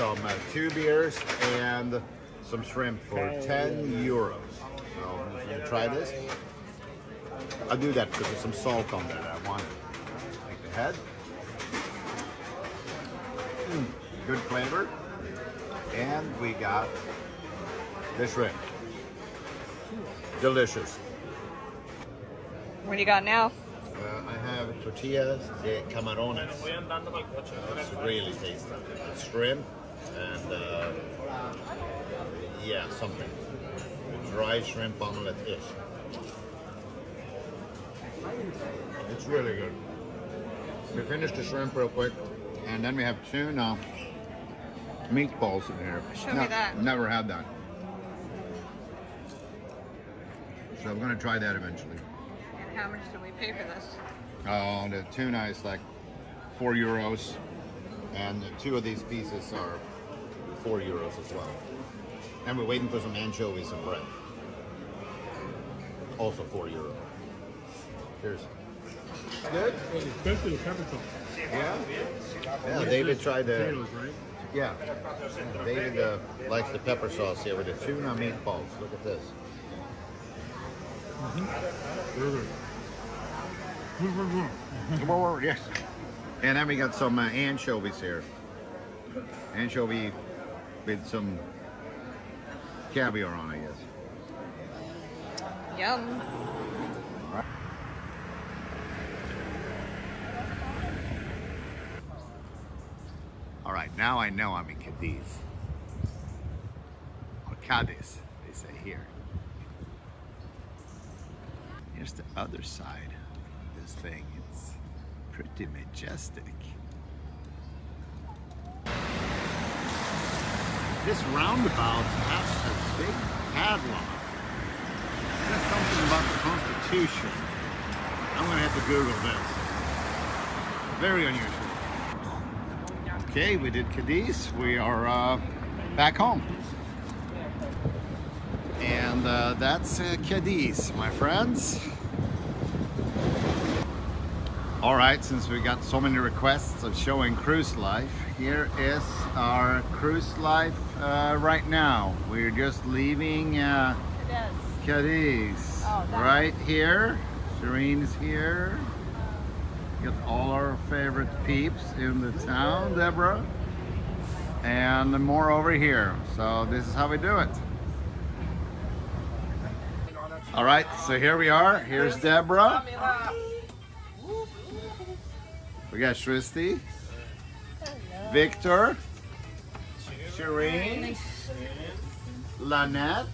some 2 beers and some shrimp for 10 euros. So I'm gonna try this. I'll do that because there's some salt on there that I want. Like the head. Good flavor. And we got the shrimp. Delicious. What do you got now? I have tortillas de camarones. It's really tasty. It's shrimp and yeah, something. Dry shrimp omelette-ish. It's really good. We finished the shrimp real quick, and then we have tuna meatballs in here. Show me that. Never had that. So I'm gonna try that eventually. And how much do we pay for this? The tuna is like 4 euros, and 2 of these pieces are 4 euros as well. And we're waiting for some anchovies and bread. Also 4 euros. Cheers. Good? Especially the pepper sauce. Yeah? Yeah, David tried the... Potatoes, right? Yeah. David likes the pepper sauce here with the tuna meatballs. Look at this. Yes. And then we got some anchovies here. Anchovy with some caviar on, I guess. Yum. All right, now I know I'm in Cadiz. Or Cadiz, they say here. Here's the other side of this thing. It's pretty majestic. This roundabout has a big padlock. There's something about the Constitution. I'm gonna have to Google this. Very unusual. Okay, we did Cadiz. We are back home. And that's Cadiz, my friends. All right, since we got so many requests of showing cruise life, here is our cruise life right now. We're just leaving Cadiz. Right here. Shireen's here. Got all our favorite peeps in the town, Deborah. And more over here. So this is how we do it. All right, so here we are. Here's Deborah. We got Shristi, Victor, Shireen, Lynette,